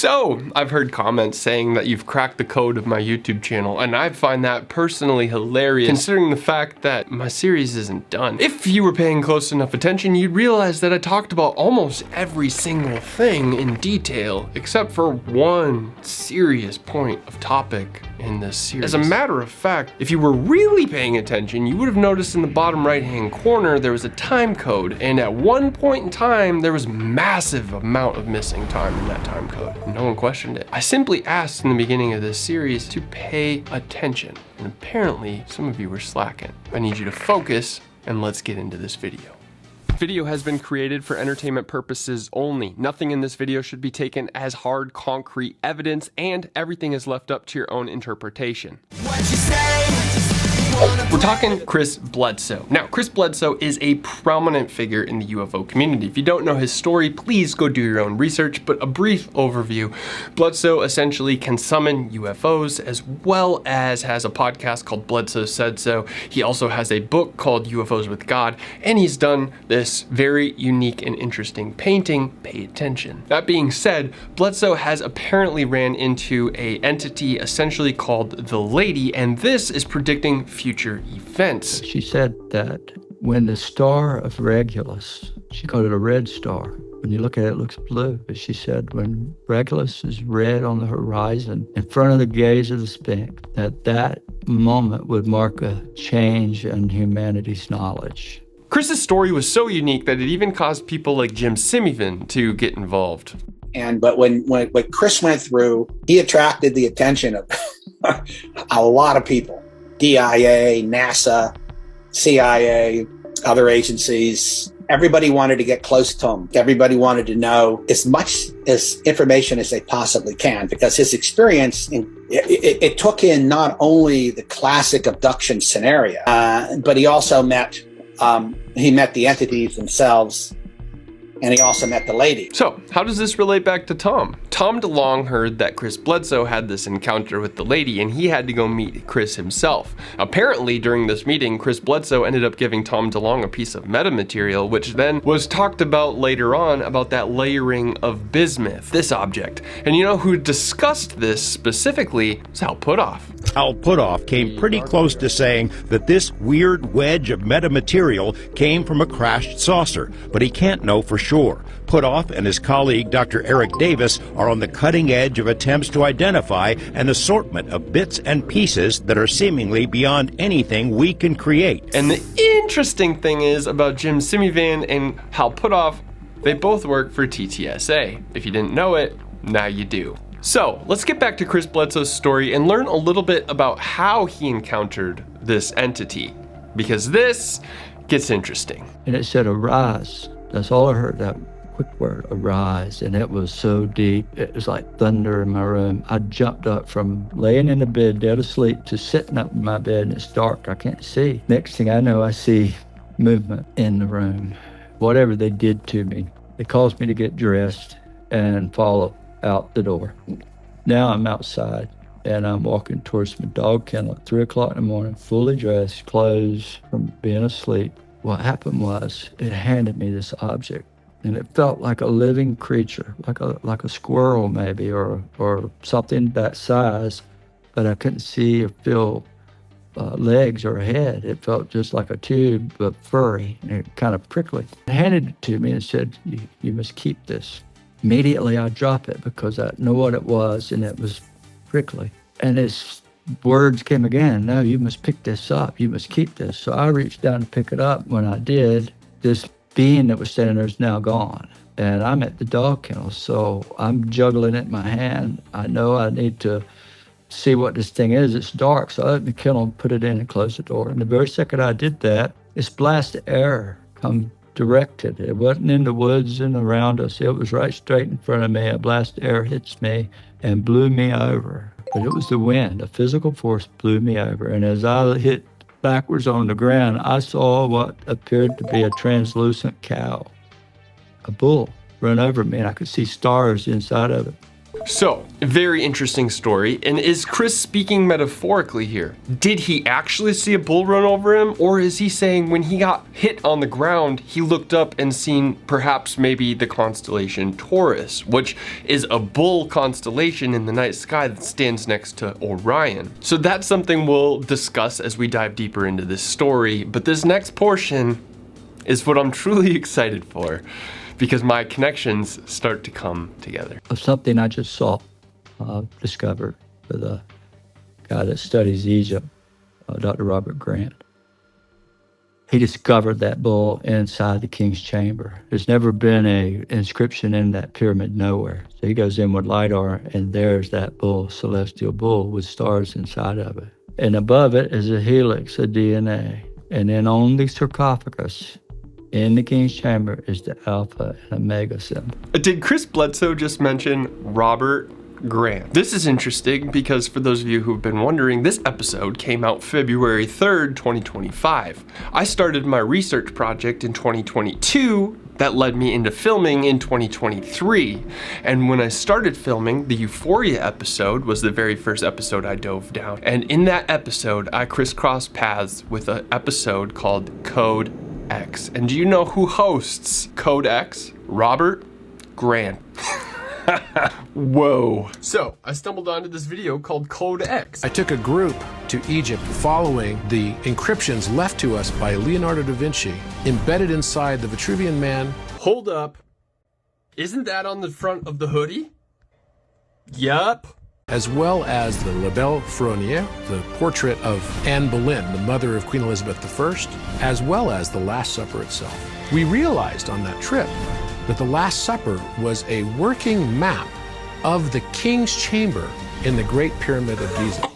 So, I've heard comments saying that you've cracked the code of my YouTube channel, and I find that personally hilarious considering the fact that my series isn't done. If you were paying close enough attention, you'd realize that I talked about almost every single thing in detail, except for one serious point of topic in this series. As a matter of fact, if you were really paying attention, you would have noticed in the bottom right-hand corner there was a time code, and at one point in time, there was massive amount of missing time in that time code. No one questioned it. I simply asked in the beginning of this series to pay attention, and apparently some of you were slacking. I need you to focus, and let's get into this video. Video has been created for entertainment purposes only. Nothing in this video should be taken as hard, concrete evidence, and everything is left up to your own interpretation. We're talking Chris Bledsoe. Now, Chris Bledsoe is a prominent figure in the UFO community. If you don't know his story, please go do your own research, but a brief overview. Bledsoe essentially can summon UFOs, as well as has a podcast called Bledsoe Said So. He also has a book called UFOs with God, and he's done this very unique and interesting painting. Pay attention. That being said, Bledsoe has apparently ran into an entity essentially called the Lady, and this is predicting future events. She said that when the star of Regulus, she called it a red star. When you look at it, it looks blue. But she said when Regulus is red on the horizon in front of the gaze of the Sphinx, that moment would mark a change in humanity's knowledge. Chris's story was so unique that it even caused people like Jim Simivan to get involved. But when Chris went through, he attracted the attention of a lot of people. DIA, NASA, CIA, other agencies. Everybody wanted to get close to him. Everybody wanted to know as much as information as they possibly can, because his experience, it took in not only the classic abduction scenario, but he also met the entities themselves, and he also met the Lady. So, how does this relate back to Tom? Tom DeLonge heard that Chris Bledsoe had this encounter with the Lady, and he had to go meet Chris himself. Apparently, during this meeting, Chris Bledsoe ended up giving Tom DeLonge a piece of metamaterial, which then was talked about later on about that layering of bismuth, this object. And you know who discussed this specifically was Hal Puthoff. Hal Puthoff came pretty close to saying that this weird wedge of metamaterial came from a crashed saucer, but he can't know for sure. Puthoff and his colleague Dr. Eric Davis are on the cutting edge of attempts to identify an assortment of bits and pieces that are seemingly beyond anything we can create. And the interesting thing is about Jim Simivan and Hal Puthoff, they both work for TTSA. If you didn't know it, now you do. So, let's get back to Chris Bledsoe's story and learn a little bit about how he encountered this entity, because this gets interesting. And it said, arise. That's all I heard, that quick word, arise. And it was so deep, it was like thunder in my room. I jumped up from laying in the bed, dead asleep, to sitting up in my bed, and it's dark, I can't see. Next thing I know, I see movement in the room. Whatever they did to me, they caused me to get dressed and follow out the door. Now I'm outside and I'm walking towards my dog kennel at 3 o'clock in the morning, fully dressed, clothes from being asleep. What happened was it handed me this object, and it felt like a living creature, like a squirrel maybe, or something that size, but I couldn't see or feel legs or a head. It felt just like a tube, but furry and kind of prickly. It handed it to me and said, you must keep this. Immediately I drop it because I know what it was, and it was prickly. And his words came again, no, you must pick this up, you must keep this. So I reached down to pick it up. When I did, this being that was standing there is now gone. And I'm at the dog kennel, so I'm juggling it in my hand. I know I need to see what this thing is. It's dark, so I opened the kennel and put it in and closed the door. And the very second I did that, this blast of air come directed. It wasn't in the woods and around us. It was right straight in front of me. A blast of air hits me and blew me over. But it was the wind. A physical force blew me over. And as I hit backwards on the ground, I saw what appeared to be a translucent cow, a bull, run over me, and I could see stars inside of it. So, a very interesting story, and is Chris speaking metaphorically here? Did he actually see a bull run over him, or is he saying when he got hit on the ground, he looked up and seen perhaps maybe the constellation Taurus, which is a bull constellation in the night sky that stands next to Orion. So that's something we'll discuss as we dive deeper into this story, but this next portion is what I'm truly excited for, because my connections start to come together. Of something I just saw, discovered with a guy that studies Egypt, Dr. Robert Grant. He discovered that bull inside the king's chamber. There's never been an inscription in that pyramid nowhere. So he goes in with LiDAR, and there's that bull, celestial bull, with stars inside of it. And above it is a helix of DNA. And then on the sarcophagus, in the king's chamber, is the Alpha and Omega symbol. Did Chris Bledsoe just mention Robert Grant? This is interesting because for those of you who've been wondering, this episode came out February 3rd, 2025. I started my research project in 2022 that led me into filming in 2023. And when I started filming, the Euphoria episode was the very first episode I dove down. And in that episode, I crisscrossed paths with an episode called Code X. And do you know who hosts Code X? Robert Grant. Whoa. So, I stumbled onto this video called Code X. I took a group to Egypt following the encryptions left to us by Leonardo da Vinci, embedded inside the Vitruvian man. Hold up. Isn't that on the front of the hoodie? Yup. As well as the La Belle Ferronnière, the portrait of Anne Boleyn, the mother of Queen Elizabeth I, as well as the Last Supper itself. We realized on that trip that the Last Supper was a working map of the king's chamber in the Great Pyramid of Giza.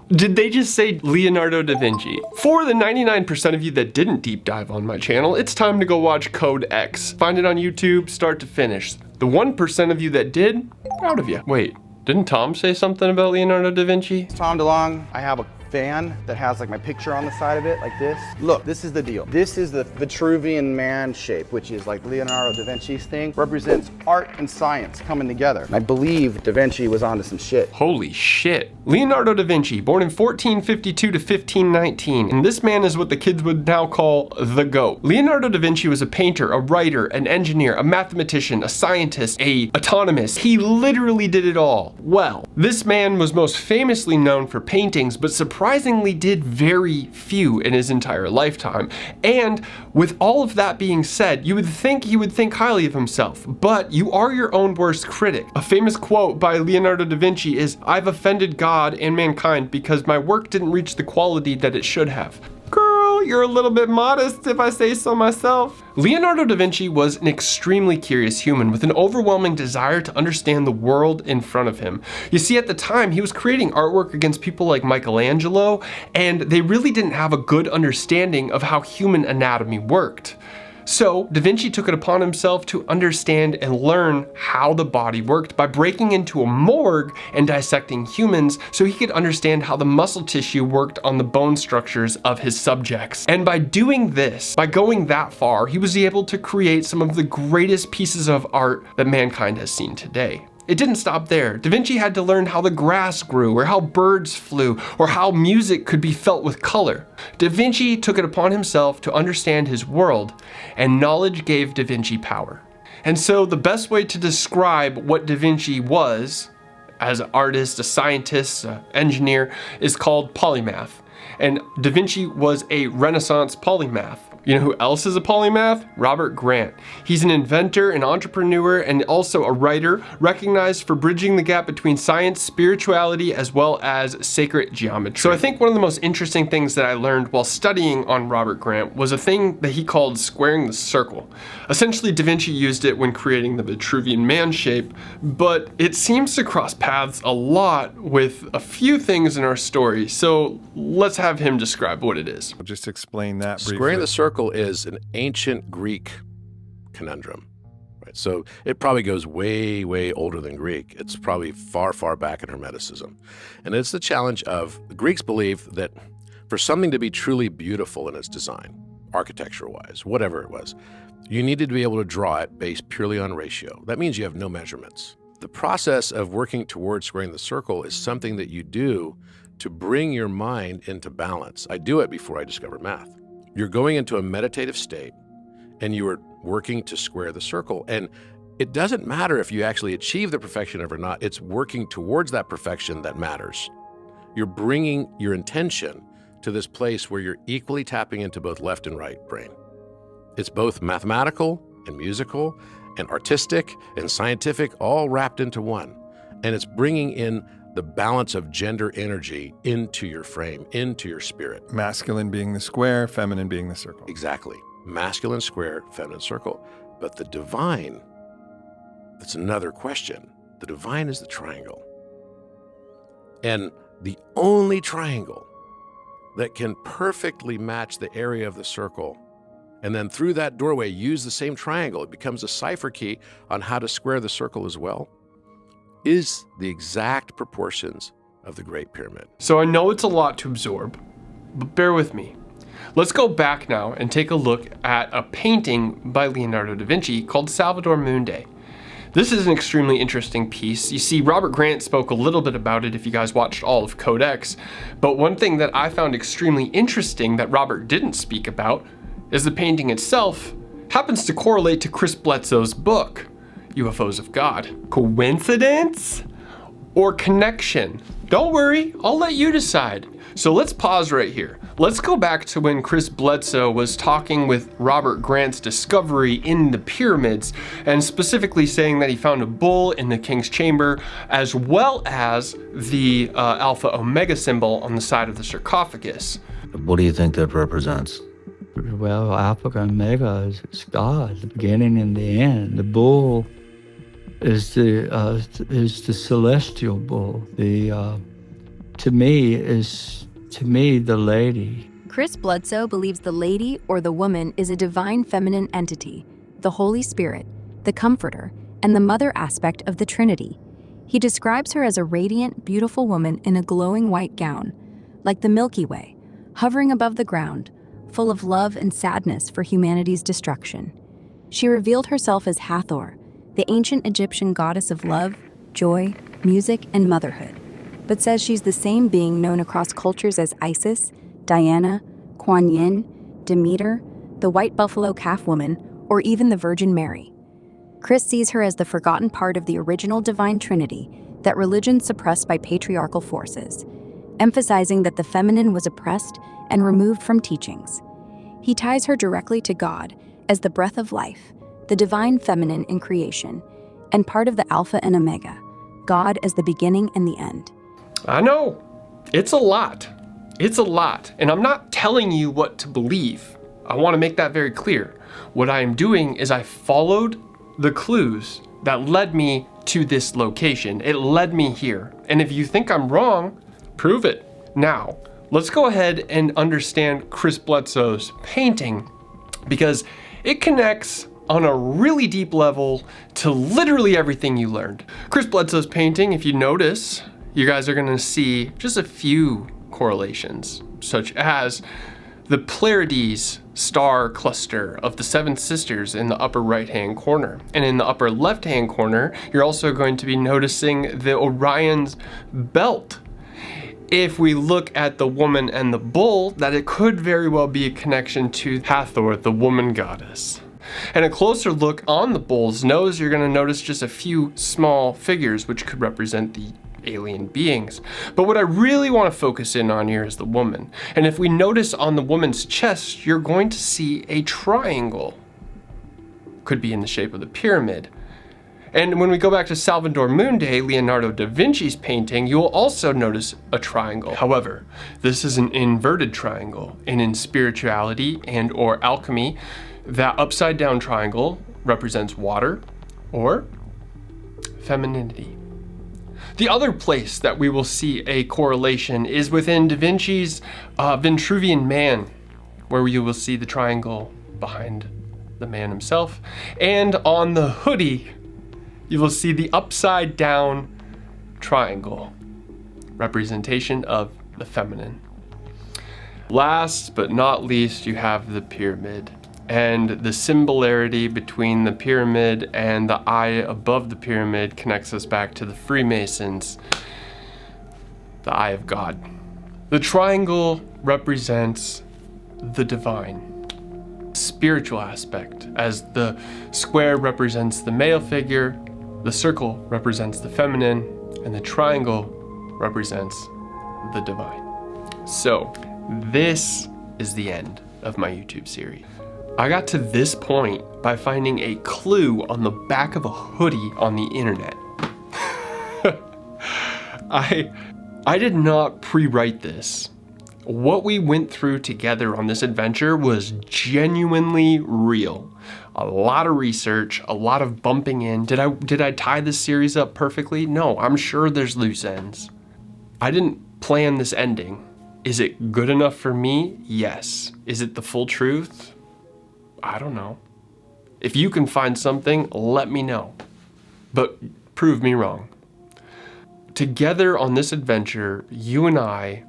Did they just say Leonardo da Vinci? For the 99% of you that didn't deep dive on my channel, it's time to go watch Code X. Find it on YouTube, start to finish. The 1% of you that did, proud of you. Wait. Didn't Tom say something about Leonardo da Vinci? Tom DeLonge, I have a fan that has like my picture on the side of it, like this. Look, this is the deal. This is the Vitruvian man shape, which is like Leonardo da Vinci's thing, represents art and science coming together. And I believe da Vinci was onto some shit. Holy shit. Leonardo da Vinci, born in 1452 to 1519, and this man is what the kids would now call the GOAT. Leonardo da Vinci was a painter, a writer, an engineer, a mathematician, a scientist, a autonomous. He literally did it all. Well, this man was most famously known for paintings, but surprisingly did very few in his entire lifetime. And with all of that being said, you would think he would think highly of himself, but you are your own worst critic. A famous quote by Leonardo da Vinci is, "I've offended God and mankind because my work didn't reach the quality that it should have." Girl, you're a little bit modest if I say so myself. Leonardo da Vinci was an extremely curious human with an overwhelming desire to understand the world in front of him. You see, at the time, he was creating artwork against people like Michelangelo, and they really didn't have a good understanding of how human anatomy worked. So, Da Vinci took it upon himself to understand and learn how the body worked by breaking into a morgue and dissecting humans so he could understand how the muscle tissue worked on the bone structures of his subjects. And by doing this, by going that far, he was able to create some of the greatest pieces of art that mankind has seen today. It didn't stop there. Da Vinci had to learn how the grass grew, or how birds flew, or how music could be felt with color. Da Vinci took it upon himself to understand his world, and knowledge gave Da Vinci power. And so the best way to describe what Da Vinci was, as an artist, a scientist, an engineer, is called polymath. And Da Vinci was a Renaissance polymath. You know who else is a polymath? Robert Grant. He's an inventor, an entrepreneur, and also a writer, recognized for bridging the gap between science, spirituality, as well as sacred geometry. So I think one of the most interesting things that I learned while studying on Robert Grant was a thing that he called squaring the circle. Essentially, Da Vinci used it when creating the Vitruvian man shape, but it seems to cross paths a lot with a few things in our story. So let's have him describe what it is. I'll just explain that briefly. Squaring the circle is an ancient Greek conundrum. Right? So it probably goes way, way older than Greek. It's probably far, far back in Hermeticism. And it's the challenge of the Greeks believed that for something to be truly beautiful in its design, architecture-wise, whatever it was, you needed to be able to draw it based purely on ratio. That means you have no measurements. The process of working towards squaring the circle is something that you do to bring your mind into balance. I do it before I discover math. You're going into a meditative state and you are working to square the circle. And it doesn't matter if you actually achieve the perfection of it or not. It's working towards that perfection that matters. You're bringing your intention to this place where you're equally tapping into both left and right brain. It's both mathematical and musical and artistic and scientific, all wrapped into one. And it's bringing in the balance of gender energy into your frame, into your spirit. Masculine being the square, feminine being the circle. Exactly. Masculine square, feminine circle. But the divine, that's another question. The divine is the triangle. And the only triangle that can perfectly match the area of the circle, and then through that doorway use the same triangle, it becomes a cipher key on how to square the circle as well, is the exact proportions of the Great Pyramid. So I know it's a lot to absorb, but bear with me. Let's go back now and take a look at a painting by Leonardo da Vinci called Salvator Mundi. This is an extremely interesting piece. You see, Robert Grant spoke a little bit about it if you guys watched all of Codex, but one thing that I found extremely interesting that Robert didn't speak about is the painting itself happens to correlate to Chris Bledsoe's book, UFOs of God. Coincidence or connection? Don't worry, I'll let you decide. So let's pause right here. Let's go back to when Chris Bledsoe was talking with Robert Grant's discovery in the pyramids, and specifically saying that he found a bull in the king's chamber, as well as the Alpha Omega symbol on the side of the sarcophagus. What do you think that represents? Well, Alpha and Omega is God, the beginning and the end. The bull is the celestial bull. To me, the lady. Chris Bledsoe believes the lady or the woman is a divine feminine entity, the Holy Spirit, the Comforter, and the mother aspect of the Trinity. He describes her as a radiant, beautiful woman in a glowing white gown, like the Milky Way, hovering above the ground, full of love and sadness for humanity's destruction. She revealed herself as Hathor, the ancient Egyptian goddess of love, joy, music, and motherhood, but says she's the same being known across cultures as Isis, Diana, Kuan Yin, Demeter, the White Buffalo Calf Woman, or even the Virgin Mary. Chris sees her as the forgotten part of the original divine trinity that religion suppressed by patriarchal forces, emphasizing that the feminine was oppressed and removed from teachings. He ties her directly to God as the breath of life, the divine feminine in creation, and part of the Alpha and Omega, God as the beginning and the end. I know, it's a lot. It's a lot, and I'm not telling you what to believe. I want to make that very clear. What I am doing is I followed the clues that led me to this location. It led me here. And if you think I'm wrong, prove it. Now, let's go ahead and understand Chris Bledsoe's painting, because it connects on a really deep level to literally everything you learned. Chris Bledsoe's painting, if you notice, you guys are gonna see just a few correlations, such as the Pleiades star cluster of the Seven Sisters in the upper right-hand corner. And in the upper left-hand corner, you're also going to be noticing the Orion's belt. If we look at the woman and the bull, that it could very well be a connection to Hathor, the woman goddess. And a closer look on the bull's nose, you're gonna notice just a few small figures which could represent the alien beings. But what I really want to focus in on here is the woman. And if we notice on the woman's chest, you're going to see a triangle. Could be in the shape of the pyramid. And when we go back to Salvator Mundi, Leonardo da Vinci's painting, you will also notice a triangle. However, this is an inverted triangle. And in spirituality and or alchemy, that upside down triangle represents water or femininity. The other place that we will see a correlation is within Da Vinci's Vitruvian Man, where you will see the triangle behind the man himself. And on the hoodie, you will see the upside down triangle, representation of the feminine. Last but not least, you have the pyramid. And the similarity between the pyramid and the eye above the pyramid connects us back to the Freemasons, the eye of God. The triangle represents the divine, spiritual aspect, as the square represents the male figure, the circle represents the feminine, and the triangle represents the divine. So, this is the end of my YouTube series. I got to this point by finding a clue on the back of a hoodie on the internet. I did not pre-write this. What we went through together on this adventure was genuinely real. A lot of research, a lot of bumping in. Did I tie this series up perfectly? No, I'm sure there's loose ends. I didn't plan this ending. Is it good enough for me? Yes. Is it the full truth? I don't know. If you can find something, let me know. But prove me wrong. Together on this adventure, you and I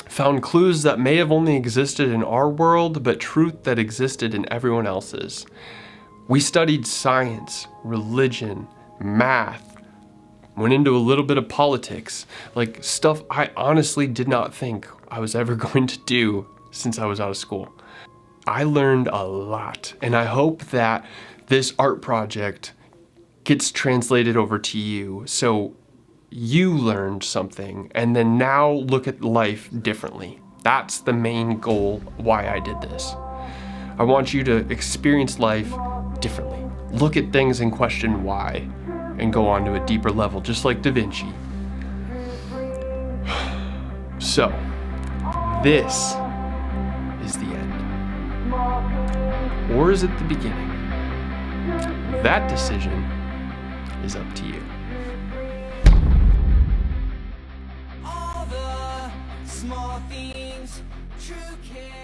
found clues that may have only existed in our world, but truth that existed in everyone else's. We studied science, religion, math, went into a little bit of politics, like stuff I honestly did not think I was ever going to do since I was out of school. I learned a lot, and I hope that this art project gets translated over to you so you learned something and then now look at life differently. That's the main goal why I did this. I want you to experience life differently. Look at things and question why and go on to a deeper level, just like Da Vinci. So, this is the end. Or is it the beginning? That decision is up to you. All the small things, true care.